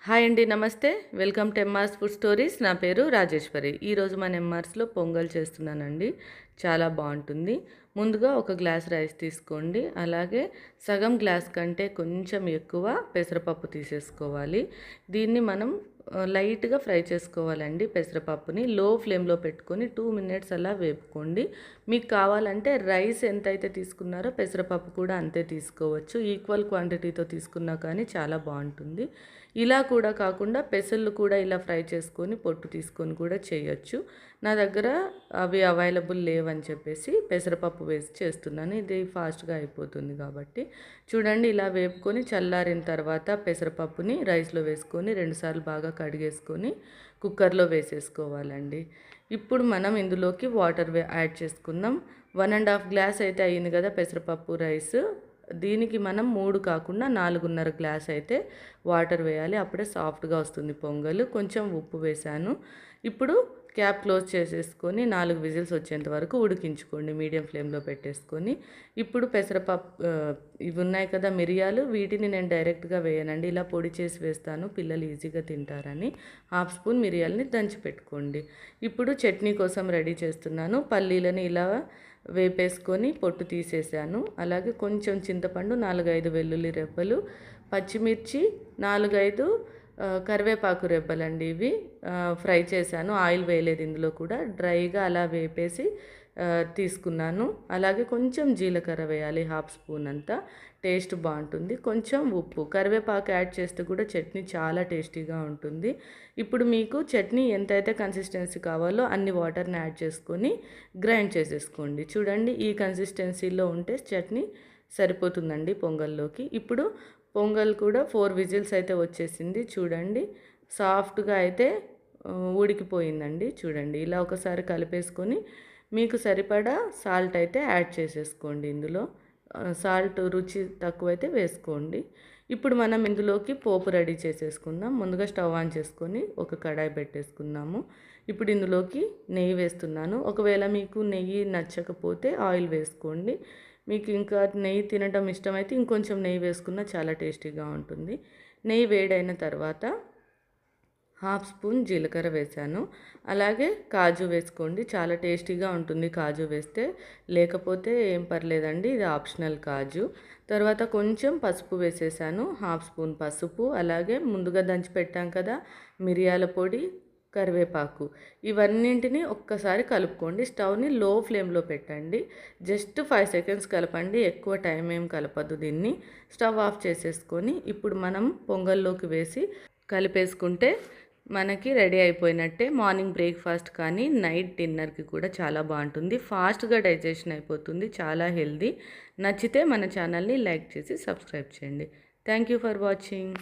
Hi అండి, నమస్తే. Welcome to ఎంఆర్స్ food stories. నా పేరు రాజేశ్వరి. ఈరోజు మన ఎంఆర్స్లో పొంగల్ చేస్తున్నానండి. చాలా బాగుంటుంది. ముందుగా ఒక గ్లాస్ రైస్ తీసుకోండి. అలాగే సగం గ్లాస్ కంటే కొంచెం ఎక్కువ పెసరపప్పు తీసేసుకోవాలి. దీన్ని మనం లైట్గా ఫ్రై చేసుకోవాలండి. పెసరపప్పుని లో ఫ్లేమ్లో పెట్టుకొని 2 మినిట్స్ అలా వేపుకోండి. మీకు కావాలంటే రైస్ ఎంతైతే తీసుకున్నారో పెసరపప్పు కూడా అంతే తీసుకోవచ్చు. ఈక్వల్ క్వాంటిటీతో తీసుకున్నా కానీ చాలా బాగుంటుంది. ఇలా కూడా కాకుండా పెసళ్ళు కూడా ఇలా ఫ్రై చేసుకొని పొట్టు తీసుకొని కూడా చేయొచ్చు. నా దగ్గర అవి అవైలబుల్ లేవని చెప్పేసి పెసరపప్పు వేసి చేస్తున్నాను. ఇది ఫాస్ట్గా అయిపోతుంది కాబట్టి. చూడండి, ఇలా వేపుకొని చల్లారిన తర్వాత పెసరపప్పుని రైస్లో వేసుకొని 2 సార్లు బాగా కడిగేసుకొని కుక్కర్లో వేసేసుకోవాలండి. ఇప్పుడు మనం ఇందులోకి వాటర్ యాడ్ చేసుకుందాం. 1.5 గ్లాస్ అయితే అయ్యింది కదా పెసరపప్పు రైస్. దీనికి మనం 3 కాకుండా 4.5 గ్లాస్ అయితే వాటర్ వేయాలి. అప్పుడే సాఫ్ట్గా వస్తుంది పొంగల్. కొంచెం ఉప్పు వేసాను. ఇప్పుడు క్యాప్ క్లోజ్ చేసేసుకొని 4 విజిల్స్ వచ్చేంత వరకు ఉడికించుకోండి మీడియం ఫ్లేమ్లో పెట్టేసుకొని. ఇప్పుడు పెసరపప్పు ఇవి ఉన్నాయి కదా మిరియాలు, వీటిని నేను డైరెక్ట్గా వేయనండి. ఇలా పొడి చేసి వేస్తాను, పిల్లలు ఈజీగా తింటారని. 1/2 స్పూన్ మిరియాలని దంచి పెట్టుకోండి. ఇప్పుడు చట్నీ కోసం రెడీ చేస్తున్నాను. పల్లీలని ఇలా వేపేసుకొని పొట్టు తీసేసాను. అలాగే కొంచెం చింతపండు, 4-5 వెల్లుల్లి రెబ్బలు, పచ్చిమిర్చి 4-5 కరివేపాకు రెబ్బలండి. ఇవి ఫ్రై చేశాను. ఆయిల్ వేయలేదు ఇందులో కూడా, డ్రైగా అలా వేపేసి తీసుకున్నాను. అలాగే కొంచెం జీలకర్ర వేయాలి, 1/2 స్పూన్ అంతా. టేస్ట్ బాగుంటుంది. కొంచెం ఉప్పు, కరివేపాకు యాడ్ చేస్తే కూడా చట్నీ చాలా టేస్టీగా ఉంటుంది. ఇప్పుడు మీకు చట్నీ ఎంతైతే కన్సిస్టెన్సీ కావాలో అన్ని వాటర్ని యాడ్ చేసుకొని గ్రైండ్ చేసేసుకోండి. చూడండి, ఈ కన్సిస్టెన్సీలో ఉంటే చట్నీ సరిపోతుందండి పొంగల్లోకి. ఇప్పుడు పొంగల్ కూడా 4 విజిల్స్ అయితే వచ్చేసింది. చూడండి, సాఫ్ట్గా అయితే ఉడికిపోయిందండి. చూడండి, ఇలా ఒకసారి కలిపేసుకొని మీకు సరిపడా సాల్ట్ అయితే యాడ్ చేసేసుకోండి. ఇందులో సాల్ట్ రుచి తక్కువైతే వేసుకోండి. ఇప్పుడు మనం ఇందులోకి పోపు రెడీ చేసేసుకుందాం. ముందుగా స్టవ్ ఆన్ చేసుకొని ఒక కడాయి పెట్టేసుకుందాము. ఇప్పుడు ఇందులోకి నెయ్యి వేస్తున్నాను. ఒకవేళ మీకు నెయ్యి నచ్చకపోతే ఆయిల్ వేసుకోండి. మీకు ఇంకా నెయ్యి తినడం ఇష్టమైతే ఇంకొంచెం నెయ్యి వేసుకున్నా చాలా టేస్టీగా ఉంటుంది. నెయ్యి వేడైన తర్వాత 1/2 స్పూన్ జీలకర్ర వేసాను. అలాగే కాజు వేసుకోండి, చాలా టేస్టీగా ఉంటుంది కాజు వేస్తే. లేకపోతే ఏం పర్లేదండి, ఇది ఆప్షనల్ కాజు. తర్వాత కొంచెం పసుపు వేసేసాను, 1/2 స్పూన్ పసుపు. అలాగే ముందుగా దంచి పెట్టాం కదా మిరియాల పొడి, కరివేపాకు, ఇవన్నింటినీ ఒక్కసారి కలుపుకోండి. స్టవ్ని లో ఫ్లేమ్లో పెట్టండి. జస్ట్ 5 సెకండ్స్ కలపండి, ఎక్కువ టైం ఏం కలపద్దు దీన్ని. స్టవ్ ఆఫ్ చేసేసుకొని ఇప్పుడు మనం పొంగల్లోకి వేసి కలిపేసుకుంటే మనకి రెడీ అయిపోయినట్టే. మార్నింగ్ బ్రేక్ఫాస్ట్ కానీ నైట్ డిన్నర్కి కూడా చాలా బాగుంటుంది. ఫాస్ట్గా డైజెషన్ అయిపోతుంది, చాలా హెల్దీ. నచ్చితే మన ఛానల్ని లైక్ చేసి సబ్స్క్రైబ్ చేయండి. Thank you for watching.